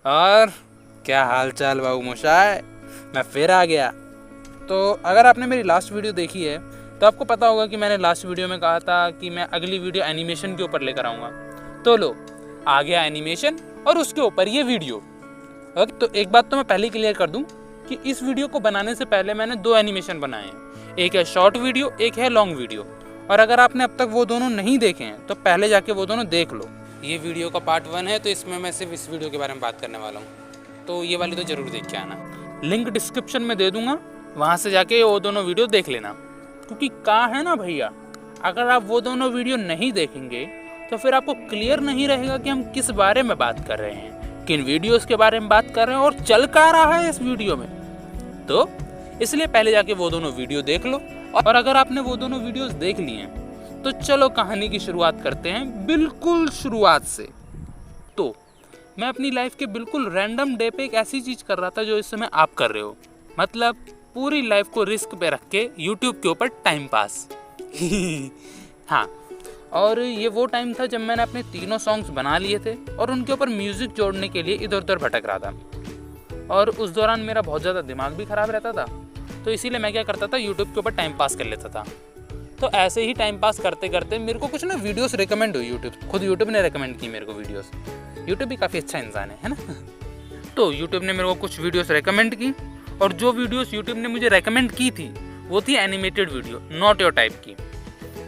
और क्या हाल चाल बाबू मोशाय, मैं फिर आ गया। तो अगर आपने मेरी लास्ट वीडियो देखी है तो आपको पता होगा कि मैंने लास्ट वीडियो में कहा था कि मैं अगली वीडियो एनिमेशन के ऊपर लेकर आऊँगा। तो लो, आ गया एनिमेशन और उसके ऊपर ये वीडियो। ओके, तो एक बात तो मैं पहले क्लियर कर दूं कि इस वीडियो को बनाने से पहले मैंने 2 एनिमेशन बनाए हैं। एक है शॉर्ट वीडियो, एक है लॉन्ग वीडियो। और अगर आपने अब तक वो दोनों नहीं देखे हैं तो पहले जाके वो दोनों देख लो। ये वीडियो का पार्ट 1 है, तो इसमें मैं सिर्फ इस वीडियो के बारे में बात करने वाला हूँ, तो ये वाली तो ज़रूर देख के आना। लिंक डिस्क्रिप्शन में दे दूँगा, वहाँ से जाके वो दोनों वीडियो देख लेना। क्योंकि कहा है ना भैया, अगर आप वो दोनों वीडियो नहीं देखेंगे तो फिर आपको क्लियर नहीं रहेगा कि हम किस बारे में बात कर रहे हैं, किन वीडियोस के बारे में बात कर रहे हैं और चल क्या रहा है इस वीडियो में। तो इसलिए पहले जाके वो दोनों वीडियो देख लो। और अगर आपने वो दोनों वीडियोस देख लिए हैं तो चलो कहानी की शुरुआत करते हैं, बिल्कुल शुरुआत से। तो मैं अपनी लाइफ के बिल्कुल रैंडम डे पे एक ऐसी चीज़ कर रहा था जो इस समय आप कर रहे हो, मतलब पूरी लाइफ को रिस्क पे रख के यूट्यूब के ऊपर टाइम पास। हाँ, और ये वो टाइम था जब मैंने अपने 3 सॉन्ग्स बना लिए थे और उनके ऊपर म्यूज़िक जोड़ने के लिए इधर उधर भटक रहा था। और उस दौरान मेरा बहुत ज़्यादा दिमाग भी ख़राब रहता था, तो इसीलिए मैं क्या करता था, यूट्यूब के ऊपर टाइम पास कर लेता था। तो ऐसे ही टाइम पास करते करते मेरे को कुछ ना वीडियोस रिकमेंड हुई। खुद यूट्यूब ने रिकमेंड की मेरे को वीडियोस। यूट्यूब भी काफ़ी अच्छा इंसान है ना। तो यूट्यूब ने मेरे को कुछ वीडियोस रिकमेंड की, और जो वीडियोस यूट्यूब ने मुझे रिकमेंड की थी वो थी animated video, not your type की।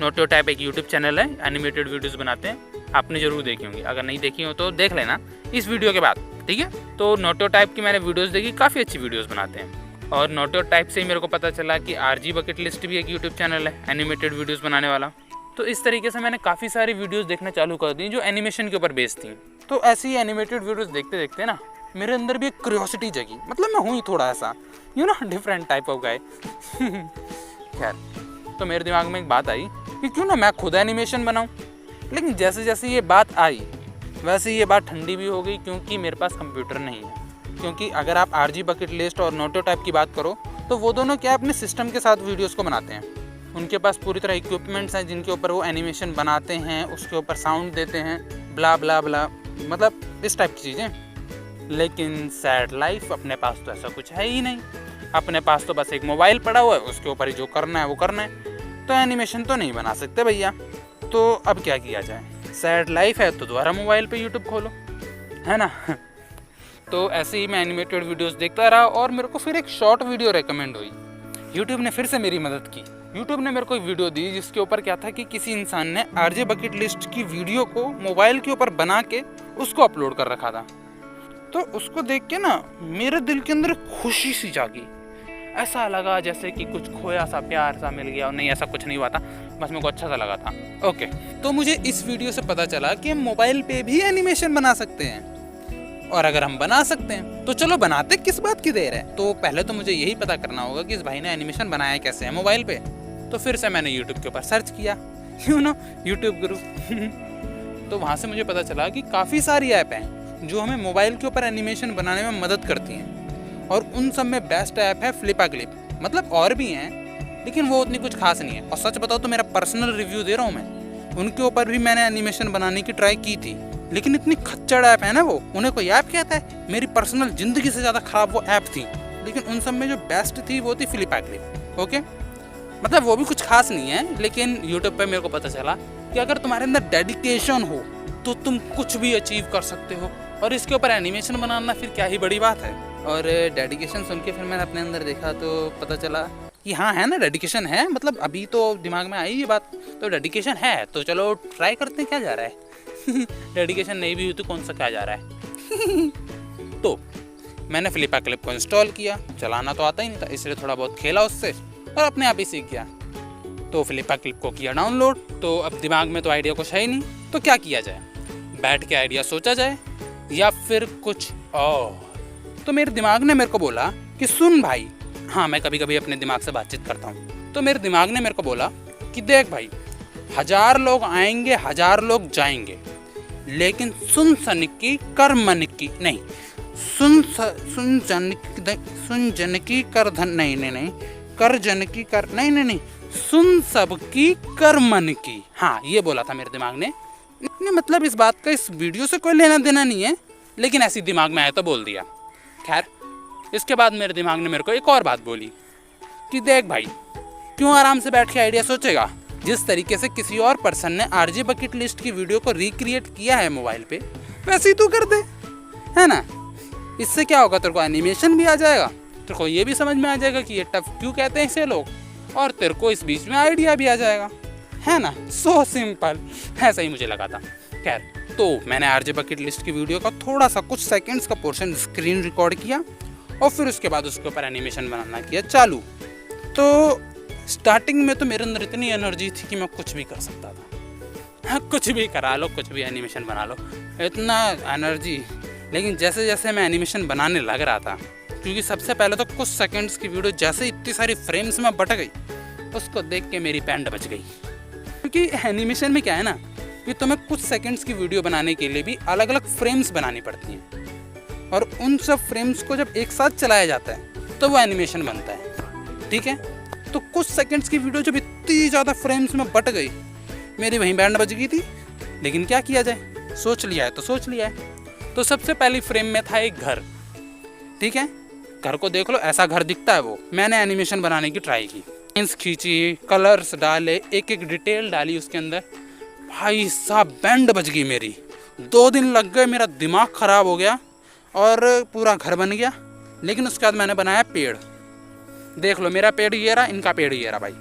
नॉट योर टाइप एक यूट्यूब चैनल है, एनिमेटेड वीडियोस बनाते हैं, आपने ज़रूर देखी होंगी। अगर नहीं देखी हो तो देख लेना इस वीडियो के बाद, ठीक है। तो नॉट योर टाइप की मैंने वीडियोस देखी, काफ़ी अच्छी वीडियोस बनाते हैं। और नॉट योर टाइप से ही मेरे को पता चला कि RG बकेट लिस्ट भी एक यूट्यूब चैनल है एनिमेटेड वीडियोस बनाने वाला। तो इस तरीके से मैंने काफ़ी सारी वीडियोस देखना चालू कर दी जो एनिमेशन के ऊपर बेस्ड थी। तो ऐसी ही एनिमेटेड वीडियोस देखते देखते ना मेरे अंदर भी एक क्यूरियोसिटी जगी, मतलब मैं हूँ ही थोड़ा ऐसा डिफरेंट टाइप ऑफ गाय। खैर, तो मेरे दिमाग में एक बात आई कि क्यों ना मैं खुद एनिमेशन बनाऊँ। लेकिन जैसे जैसे ये बात आई वैसे ये बात ठंडी भी हो गई, क्योंकि मेरे पास कंप्यूटर नहीं है। क्योंकि अगर आप RG बकेट लिस्ट और नॉट योर टाइप की बात करो तो वो दोनों क्या अपने सिस्टम के साथ वीडियोस को बनाते हैं। उनके पास पूरी तरह इक्विपमेंट्स हैं जिनके ऊपर वो एनिमेशन बनाते हैं, उसके ऊपर साउंड देते हैं, ब्ला ब्ला ब्ला, मतलब इस टाइप की चीज़ें। लेकिन सैड लाइफ, अपने पास तो ऐसा कुछ है ही नहीं। अपने पास तो बस एक मोबाइल पड़ा हुआ है, उसके ऊपर ही जो करना है वो करना है। तो एनिमेशन तो नहीं बना सकते भैया। तो अब क्या किया जाए, सैड लाइफ है तो दोबारा मोबाइल पे यूट्यूब खोलो, है ना। तो ऐसे ही मैं एनिमेटेड वीडियोस देखता रहा और मेरे को फिर एक शॉर्ट वीडियो रेकमेंड हुई। यूट्यूब ने फिर से मेरी मदद की। यूट्यूब ने मेरे को एक वीडियो दी जिसके ऊपर क्या था कि किसी इंसान ने RG बकेट लिस्ट की वीडियो को मोबाइल के ऊपर बना के उसको अपलोड कर रखा था। तो उसको देख के ना मेरे दिल के अंदर खुशी सी जागी। ऐसा लगा जैसे कि कुछ खोया सा प्यार सा मिल गया। नहीं, ऐसा कुछ नहीं हुआ था, बस मेरे को अच्छा सा लगा था। ओके, तो मुझे इस वीडियो से पता चला कि हम मोबाइल पे भी एनिमेशन बना सकते हैं। और अगर हम बना सकते हैं तो चलो बनाते, किस बात की देर है। तो पहले तो मुझे यही पता करना होगा कि इस भाई ने एनिमेशन बनाया कैसे है मोबाइल पे। तो फिर से मैंने यूट्यूब के ऊपर सर्च किया, यूट्यूब गुरु। तो वहाँ से मुझे पता चला कि काफ़ी सारी ऐप हैं जो हमें मोबाइल के ऊपर एनिमेशन बनाने में मदद करती हैं। और उन सब में बेस्ट ऐप है फ्लिपा क्लिप। मतलब और भी हैं लेकिन वो उतनी कुछ खास नहीं है। और सच बताओ तो मेरा पर्सनल रिव्यू दे रहा हूँ मैं, उनके ऊपर भी मैंने एनिमेशन बनाने की ट्राई की थी, लेकिन इतनी खच्चड़ ऐप है ना वो, उन्हें कोई ऐप कहता है। मेरी पर्सनल ज़िंदगी से ज़्यादा ख़राब वो ऐप थी। लेकिन उन सब में जो बेस्ट थी वो थी फ्लिपा क्लिप। ओके, मतलब वो भी कुछ खास नहीं है, लेकिन यूट्यूब पे मेरे को पता चला कि अगर तुम्हारे अंदर डेडिकेशन हो तो तुम कुछ भी अचीव कर सकते हो। और इसके ऊपर एनिमेशन बनाना फिर क्या ही बड़ी बात है। और डेडिकेशन सुन के फिर मैंने अपने अंदर देखा तो पता चला कि हाँ है ना, डेडिकेशन है। मतलब अभी तो दिमाग में आई ये बात, तो डेडिकेशन है तो चलो ट्राई करते हैं, क्या जा रहा है। डेडिकेशन नहीं भी हुई तो कौन सा क्या जा रहा है। तो मैंने फ्लिपा क्लिप को इंस्टॉल किया। चलाना तो आता ही नहीं था, इसलिए थोड़ा बहुत खेला उससे और अपने आप ही सीख गया। तो फ्लिपा क्लिप को किया डाउनलोड। तो अब दिमाग में तो आइडिया कुछ है ही नहीं, तो क्या किया जाए, बैठ के आइडिया सोचा जाए या फिर कुछ और। तो मेरे दिमाग ने मेरे को बोला कि सुन भाई, हाँ मैं कभी कभी अपने दिमाग से बातचीत करता हूँ। तो मेरे दिमाग ने मेरे को बोला कि देख भाई, 1000 लोग आएंगे 1000 लोग जाएंगे, लेकिन सुन सनकी कर मन की नहीं, सुन जन की कर धन नहीं, कर जन की कर नहीं, सुन सबकी कर मन की। हाँ, ये बोला था मेरे दिमाग ने। मतलब इस बात का इस वीडियो से कोई लेना देना नहीं है, लेकिन ऐसी दिमाग में आया तो बोल दिया। खैर, इसके बाद मेरे दिमाग ने मेरे को एक और बात बोली कि देख भाई, क्यों आराम से बैठ के आइडिया सोचेगा। जिस तरीके से किसी और पर्सन ने आरजे बकेट लिस्ट की वीडियो को रिक्रिएट किया है मोबाइल पे, वैसे ही तू कर दे, है ना। इससे क्या होगा, तेरे को एनिमेशन भी आ जाएगा, तेरे को ये भी समझ में आ जाएगा कि ये टफ क्यों कहते हैं इसे लोग, और तेरे को इस बीच में आइडिया भी आ जाएगा, है ना। सो सिंपल, ऐसा ही मुझे लगा था। खैर, तो मैंने आरजे बकेट लिस्ट की वीडियो का थोड़ा सा कुछ सेकंड्स का पोर्शन स्क्रीन रिकॉर्ड किया और फिर उसके बाद उसके ऊपर एनिमेशन बनाना किया चालू। तो स्टार्टिंग में तो मेरे अंदर इतनी एनर्जी थी कि मैं कुछ भी कर सकता था। हाँ, कुछ भी करा लो, कुछ भी एनिमेशन बना लो, इतना एनर्जी। लेकिन जैसे जैसे मैं एनिमेशन बनाने लग रहा था, क्योंकि सबसे पहले तो कुछ सेकंड्स की वीडियो जैसे इतनी सारी फ्रेम्स में बट गई, उसको देख के मेरी पैंट बच गई। क्योंकि एनिमेशन में क्या है ना कि तुम्हें कुछ सेकंड्स की वीडियो बनाने के लिए भी अलग अलग फ्रेम्स बनानी पड़ती हैं, और उन सब फ्रेम्स को जब एक साथ चलाया जाता है तो वो एनिमेशन बनता है। ठीक है, तो कुछ सेकंड्स की वीडियो जब इतनी ज़्यादा फ्रेम्स में बट गई, मेरी वहीं बैंड बज गई थी। लेकिन क्या किया जाए, सोच लिया है तो सोच लिया है। तो सबसे पहली फ्रेम में था एक घर। ठीक है, घर को देख लो, ऐसा घर दिखता है वो। मैंने एनिमेशन बनाने की ट्राई की, लाइन्स खींची, कलर्स डाले, एक एक डिटेल डाली उसके अंदर। भाई साहब, बैंड बज गई मेरी। 2 दिन लग गए, मेरा दिमाग ख़राब हो गया और पूरा घर बन गया। लेकिन उसके बाद मैंने बनाया पेड़। देख लो, मेरा पेड़ ये रहा, इनका पेड़ ये रहा भाई।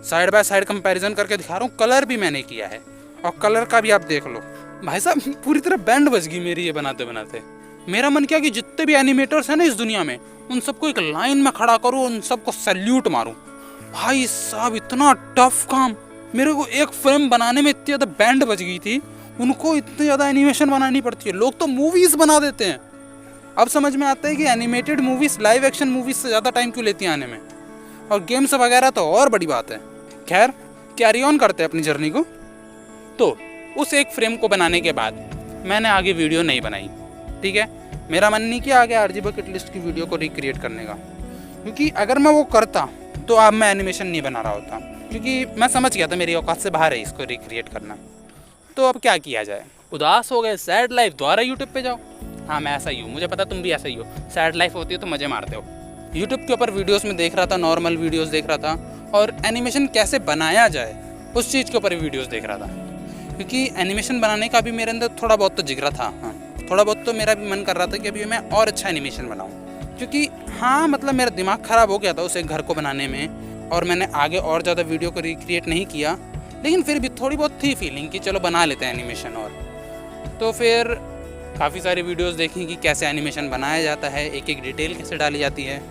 साइड बाय साइड कंपैरिजन करके दिखा रहा हूँ। कलर भी मैंने किया है और कलर का भी आप देख लो। भाई साहब, पूरी तरह बैंड बज गई मेरी ये बनाते बनाते। मेरा मन किया कि जितने भी एनिमेटर्स हैं ना इस दुनिया में, उन सबको एक लाइन में खड़ा करूँ, उन सबको सैल्यूट मारूँ। भाई साहब, इतना टफ काम। मेरे को एक फ्रेम बनाने में इतनी ज़्यादा बैंड बज गई थी, उनको इतनी ज़्यादा एनिमेशन बनानी पड़ती है। लोग तो मूवीज़ बना देते हैं। अब समझ में आता है कि animated movies live action movies से ज़्यादा टाइम क्यों लेती हैं आने में, और गेम्स वगैरह तो और बड़ी बात है। खैर, कैरी ऑन करते हैं अपनी जर्नी को। तो उस एक फ्रेम को बनाने के बाद मैंने आगे वीडियो नहीं बनाई। ठीक है, मेरा मन नहीं किया आगे आरजे बकेट लिस्ट की वीडियो को रिक्रिएट करने का, क्योंकि अगर मैं वो करता तो अब मैं एनिमेशन नहीं बना रहा होता, क्योंकि मैं समझ गया था मेरी औकात से बाहर है इसको रिक्रिएट करना। तो अब क्या किया जाए, उदास हो गए, सैड लाइफ, दोबारा यूट्यूब पे जाओ। हाँ, मैं ऐसा ही हूँ, मुझे पता तुम भी ऐसा ही हो। सैड लाइफ होती है तो मज़े मारते हो। यूट्यूब के ऊपर वीडियोस में देख रहा था, नॉर्मल वीडियोस देख रहा था, और एनिमेशन कैसे बनाया जाए उस चीज़ के ऊपर वीडियोस देख रहा था। क्योंकि एनिमेशन बनाने का भी मेरे अंदर थोड़ा बहुत तो जिगरा था। हाँ, थोड़ा बहुत तो मेरा भी मन कर रहा था कि अभी मैं और अच्छा एनिमेशन बनाऊँ। क्योंकि हाँ, मतलब मेरा दिमाग ख़राब हो गया था उस एक घर को बनाने में, और मैंने आगे और ज़्यादा वीडियो को रिक्रिएट नहीं किया। लेकिन फिर भी थोड़ी बहुत थी फीलिंग कि चलो बना लेते हैं एनिमेशन। और तो फिर काफ़ी सारी वीडियोस देखी कि कैसे एनिमेशन बनाया जाता है, एक एक डिटेल कैसे डाली जाती है।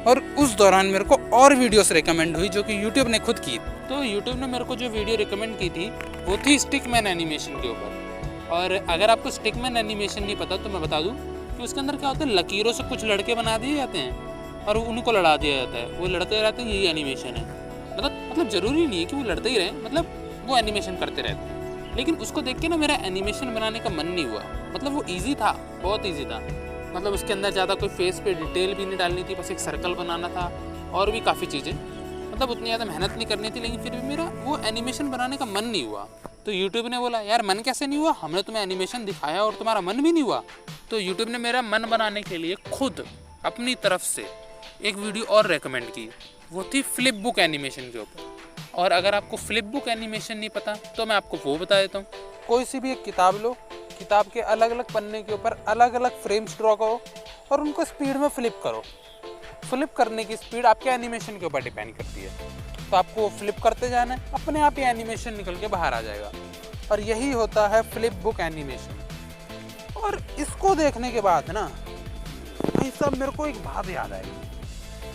और उस दौरान मेरे को और वीडियोस रिकमेंड हुई जो कि यूट्यूब ने खुद की। तो यूट्यूब ने मेरे को जो वीडियो रिकमेंड की थी वो थी स्टिकमैन एनिमेशन के ऊपर। और अगर आपको स्टिकमैन एनिमेशन नहीं पता तो मैं बता दूँ कि उसके अंदर क्या होता है, लकीरों से कुछ लड़के बना दिए जाते हैं और उनको लड़ा दिया जाता है। वो लड़ते रहते हैं, यही एनिमेशन है। मतलब ज़रूरी नहीं है कि वो लड़ते ही रहें, मतलब वो एनिमेशन करते रहते हैं। लेकिन उसको देख के ना मेरा एनिमेशन बनाने का मन नहीं हुआ। मतलब वो ईजी था, बहुत ईजी था। मतलब उसके अंदर ज़्यादा कोई फेस पे डिटेल भी नहीं डालनी थी, बस एक सर्कल बनाना था और भी काफ़ी चीज़ें। मतलब उतनी ज़्यादा मेहनत नहीं करनी थी। लेकिन फिर भी मेरा वो एनिमेशन बनाने का मन नहीं हुआ। तो यूट्यूब ने बोला, यार मन कैसे नहीं हुआ, हमने तुम्हें एनिमेशन दिखाया और तुम्हारा मन भी नहीं हुआ। तो यूट्यूब ने मेरा मन बनाने के लिए खुद अपनी तरफ से एक वीडियो और रेकमेंड की। वो थी फ्लिप बुक एनिमेशन के ऊपर। और अगर आपको फ्लिप बुक एनिमेशन नहीं पता तो मैं आपको वो बता देता हूँ। कोई सी भी एक किताब लो, किताब के अलग अलग पन्ने के ऊपर अलग अलग फ्रेम्स ड्रॉ करो और उनको स्पीड में फ्लिप करो। फ्लिप करने की स्पीड आपके एनिमेशन के ऊपर डिपेंड करती है। तो आपको फ्लिप करते जाना है, अपने आप ही एनिमेशन निकल के बाहर आ जाएगा। और यही होता है फ्लिप बुक एनिमेशन। और इसको देखने के बाद ना भाई साहब, मेरे को एक बात याद आई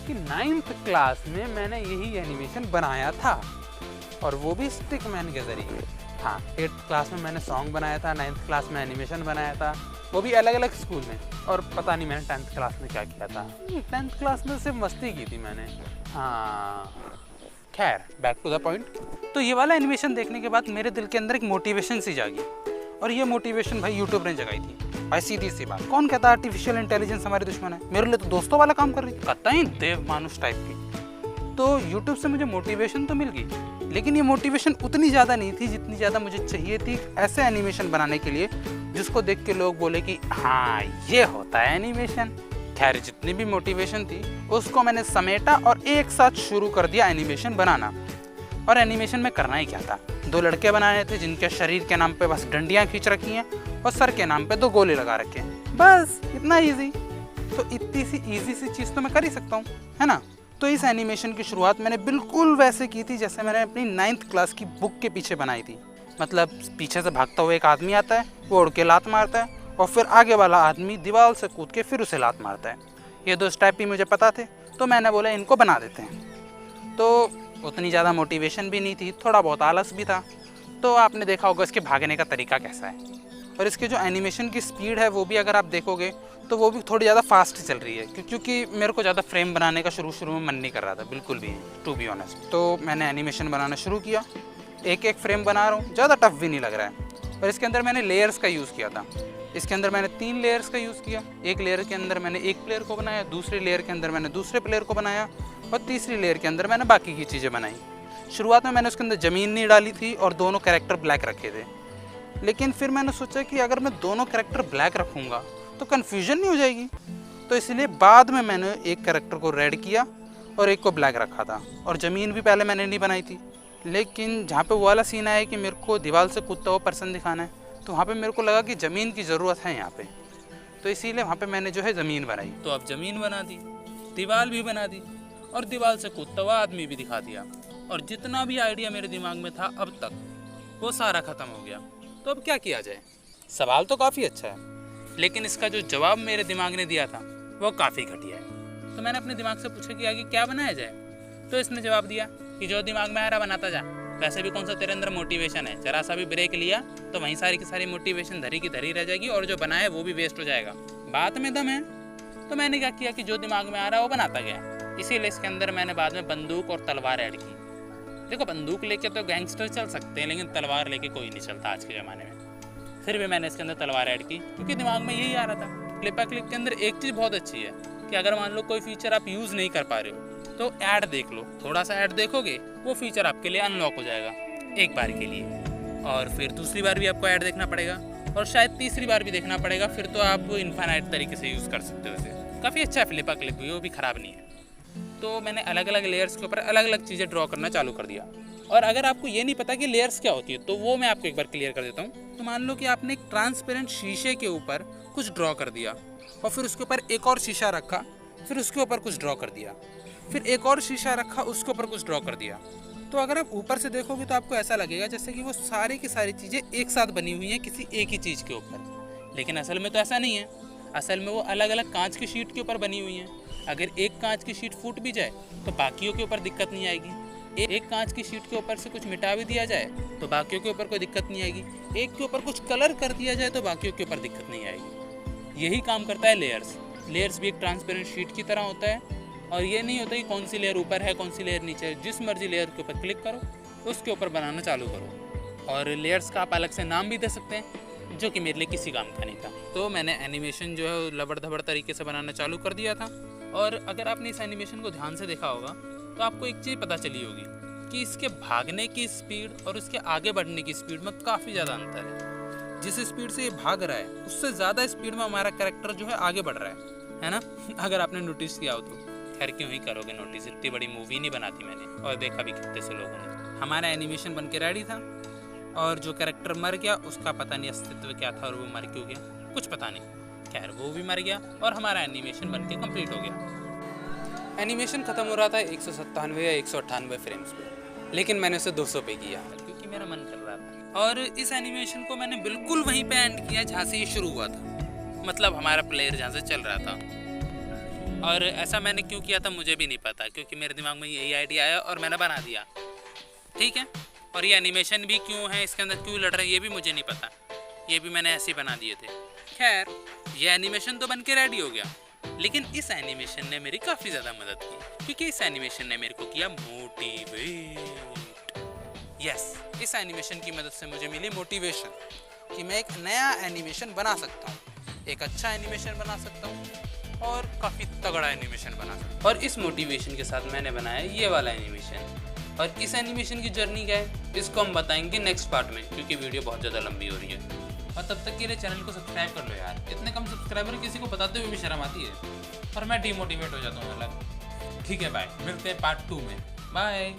कि 9th क्लास में मैंने यही एनिमेशन बनाया था, और वो भी स्टिकमैन के ज़रिए। हाँ, 8th क्लास में मैंने सॉन्ग बनाया था, 9th क्लास में एनिमेशन बनाया था, वो भी अलग अलग स्कूल में। और पता नहीं मैंने 10th क्लास में क्या किया था। 10th क्लास में सिर्फ मस्ती की थी मैंने। हाँ, खैर, बैक टू द पॉइंट। तो ये वाला एनिमेशन देखने के बाद मेरे दिल के अंदर एक मोटिवेशन सी जागी, और ये मोटिवेशन भाई यूट्यूब ने जगाई थी। भाई सीधी सी बात, कौन कहता है आर्टिफिशियल इंटेलिजेंस हमारे दुश्मन है? मेरे लिए तो दोस्तों वाला काम कर रही, कतई देव मानुष टाइप की। तो यूट्यूब से मुझे मोटिवेशन तो मिल गई, लेकिन ये मोटिवेशन उतनी ज़्यादा नहीं थी जितनी ज़्यादा मुझे चाहिए थी ऐसे एनिमेशन बनाने के लिए जिसको देख के लोग बोले कि हाँ ये होता है एनिमेशन। खैर जितनी भी मोटिवेशन थी उसको मैंने समेटा और एक साथ शुरू कर दिया एनिमेशन बनाना। और एनिमेशन में करना ही क्या था, 2 लड़के बनाने थे जिनके शरीर के नाम पे बस डंडियाँ खींच रखी हैं और सर के नाम पे 2 गोले लगा रखे हैं, बस इतना ईजी। तो इतनी सी ईजी सी चीज़ तो मैं कर ही सकता हूँ, है ना। तो इस एनिमेशन की शुरुआत मैंने बिल्कुल वैसे की थी जैसे मैंने अपनी 9th क्लास की बुक के पीछे बनाई थी। मतलब पीछे से भागता हुआ एक आदमी आता है, वो उड़ के लात मारता है और फिर आगे वाला आदमी दीवार से कूद के फिर उसे लात मारता है। ये 2 स्टेप ही मुझे पता थे तो मैंने बोला इनको बना देते हैं। तो उतनी ज़्यादा मोटिवेशन भी नहीं थी, थोड़ा बहुत आलस भी था। तो आपने देखा होगा इसके भागने का तरीका कैसा है, और इसकी जो एनिमेशन की स्पीड है वो भी अगर आप देखोगे तो वो भी थोड़ी ज़्यादा फास्ट चल रही है, क्योंकि मेरे को ज़्यादा फ्रेम बनाने का शुरू में मन नहीं कर रहा था बिल्कुल भी, टू बी ऑनेस्ट। तो मैंने एनिमेशन बनाना शुरू किया, एक फ्रेम बना रहा हूँ, ज़्यादा टफ भी नहीं लग रहा है। और इसके अंदर मैंने लेयर्स का यूज़ किया था। इसके अंदर मैंने 3 लेयर्स का यूज़ किया। एक लेयर के अंदर मैंने एक प्लेयर को बनाया, दूसरे लेयर के अंदर मैंने दूसरे प्लेयर को बनाया और तीसरी लेयर के अंदर मैंने बाकी की चीज़ें बनाई। शुरुआत में मैंने उसके अंदर ज़मीन नहीं डाली थी और दोनों कैरेक्टर ब्लैक रखे थे, लेकिन फिर मैंने सोचा कि अगर मैं दोनों कैरेक्टर ब्लैक रखूँगा तो कन्फ्यूजन नहीं हो जाएगी। तो इसलिए बाद में मैंने एक कैरेक्टर को रेड किया और एक को ब्लैक रखा था। और ज़मीन भी पहले मैंने नहीं बनाई थी, लेकिन जहाँ पे वो वाला सीन आया कि मेरे को दीवार से कूदता हुआ पर्सन दिखाना है, तो वहाँ पे मेरे को लगा कि ज़मीन की ज़रूरत है यहाँ पे, तो इसीलिए वहाँ पे मैंने जो है ज़मीन बनाई। तो अब ज़मीन बना दी, दीवार भी बना दी और दीवार से कूदता हुआ आदमी भी दिखा दिया। और जितना भी आइडिया मेरे दिमाग में था अब तक वो सारा ख़त्म हो गया। तो अब क्या किया जाए? सवाल तो काफ़ी अच्छा है, लेकिन इसका जो जवाब मेरे दिमाग ने दिया था वो काफ़ी घटिया है। तो मैंने अपने दिमाग से पूछा कि आगे क्या बनाया जाए। तो इसने जवाब दिया कि जो दिमाग में आ रहा बनाता जा, वैसे भी कौन सा तेरे अंदर मोटिवेशन है, जरा सा भी ब्रेक लिया तो वहीं सारी की सारी मोटिवेशन धरी की धरी रह जाएगी और जो बनाए वो भी वेस्ट हो जाएगा। बात में दम है। तो मैंने क्या किया कि जो दिमाग में आ रहा है वो बनाता गया। इसीलिए इसके अंदर मैंने बाद में बंदूक और तलवार ऐड की। देखो बंदूक लेके तो गैंगस्टर चल सकते हैं, लेकिन तलवार लेके कोई नहीं चलता आज के ज़माने में। फिर भी मैंने इसके अंदर तलवार ऐड की क्योंकि दिमाग में यही आ रहा था। फ्लिपा क्लिक के अंदर एक चीज़ बहुत अच्छी है कि अगर मान लो कोई फीचर आप यूज़ नहीं कर पा रहे हो तो ऐड देख लो, थोड़ा सा ऐड देखोगे वो फीचर आपके लिए अनलॉक हो जाएगा एक बार के लिए, और फिर दूसरी बार भी आपको ऐड देखना पड़ेगा और शायद तीसरी बार भी देखना पड़ेगा, फिर तो आप इन्फाइनाइट तरीके से यूज़ कर सकते हो इसे। काफ़ी अच्छा है फ्लिपा क्लिक भी, वो भी ख़राब नहीं है। तो मैंने अलग अलग लेयर्स के ऊपर अलग अलग चीज़ें ड्रॉ करना चालू कर दिया। और अगर आपको ये नहीं पता कि लेयर्स क्या होती है तो वो मैं आपको एक बार क्लियर कर देता हूँ। तो मान लो कि आपने एक ट्रांसपेरेंट शीशे के ऊपर कुछ ड्रॉ कर दिया और फिर उसके ऊपर एक और शीशा रखा, फिर उसके ऊपर कुछ ड्रॉ कर दिया, फिर एक और शीशा रखा, उसके ऊपर कुछ ड्रॉ कर दिया। तो अगर आप ऊपर से देखोगे तो आपको ऐसा लगेगा जैसे कि वो सारी की सारी चीज़ें एक साथ बनी हुई हैं किसी एक ही चीज़ के ऊपर, लेकिन असल में तो ऐसा नहीं है। असल में वो अलग अलग कांच की शीट के ऊपर बनी हुई हैं। अगर एक कांच की शीट फूट भी जाए तो बाकियों के ऊपर दिक्कत नहीं आएगी। एक कांच की शीट के ऊपर से कुछ मिटा भी दिया जाए तो बाकियों के ऊपर कोई दिक्कत नहीं आएगी। एक के ऊपर कुछ कलर कर दिया जाए तो बाकियों के ऊपर दिक्कत नहीं आएगी। यही काम करता है लेयर्स। लेयर्स भी एक ट्रांसपेरेंट शीट की तरह होता है और ये नहीं होता कि कौन सी लेयर ऊपर है कौन सी लेयर नीचे है। जिस मर्जी लेयर के ऊपर क्लिक करो उसके ऊपर बनाना चालू करो। और लेयर्स का आप अलग से नाम भी दे सकते हैं, जो कि मेरे लिए किसी काम का नहीं था। तो मैंने एनिमेशन जो है लबड़ धबड़ तरीके से बनाना चालू कर दिया था। और अगर आपने इस एनिमेशन को ध्यान से देखा होगा तो आपको एक चीज़ पता चली होगी कि इसके भागने की स्पीड और उसके आगे बढ़ने की स्पीड में काफ़ी ज़्यादा अंतर है। जिस स्पीड से ये भाग रहा है उससे ज़्यादा स्पीड में हमारा कैरेक्टर जो है आगे बढ़ रहा है ना। अगर आपने नोटिस किया हो तो खैर क्यों ही करोगे नोटिस, इतनी बड़ी मूवी नहीं बनाती मैंने और देखा भी कितने से लोगों ने। हमारा एनिमेशन बन के रेडी था और जो कैरेक्टर मर गया उसका पता नहीं अस्तित्व क्या था और वो मर क्यों गया कुछ पता नहीं। खैर वो भी मर गया और हमारा एनिमेशन बन के कम्प्लीट हो गया। एनिमेशन ख़त्म हो रहा था 197 या 198 फ्रेम्स पे, लेकिन मैंने उसे 200 पे किया क्योंकि मेरा मन कर रहा था। और इस एनिमेशन को मैंने बिल्कुल वहीं पे एंड किया जहाँ से ये शुरू हुआ था, मतलब हमारा प्लेयर जहाँ से चल रहा था। और ऐसा मैंने क्यों किया था मुझे भी नहीं पता, क्योंकि मेरे दिमाग में यही आइडिया आया और मैंने बना दिया, ठीक है। और ये एनिमेशन भी क्यों है, इसके अंदर क्यों लड़ रहे हैं ये भी मुझे नहीं पता, ये भी मैंने ऐसे ही बना दिए थे। खैर ये एनिमेशन तो बन के रेडी हो गया, लेकिन इस एनिमेशन ने मेरी काफ़ी ज़्यादा मदद की, क्योंकि इस एनिमेशन ने मेरे को किया मोटिवेट। यस, इस एनिमेशन की मदद से मुझे मिली मोटिवेशन कि मैं एक नया एनिमेशन बना सकता हूँ, एक अच्छा एनिमेशन बना सकता हूँ और काफ़ी तगड़ा एनिमेशन बना सकता हूँ। और इस मोटिवेशन के साथ मैंने बनाया ये वाला एनिमेशन और इस एनिमेशन की जर्नी क्या है इसको हम बताएंगे नेक्स्ट पार्ट में, क्योंकि वीडियो बहुत ज़्यादा लंबी हो रही है। और तब तक के लिए चैनल को सब्सक्राइब कर लो यार, इतने कम सब्सक्राइबर किसी को बताते हुए भी शर्म आती है और मैं डिमोटिवेट हो जाता हूँ। मतलब ठीक है, बाय, मिलते हैं पार्ट 2 में, बाय।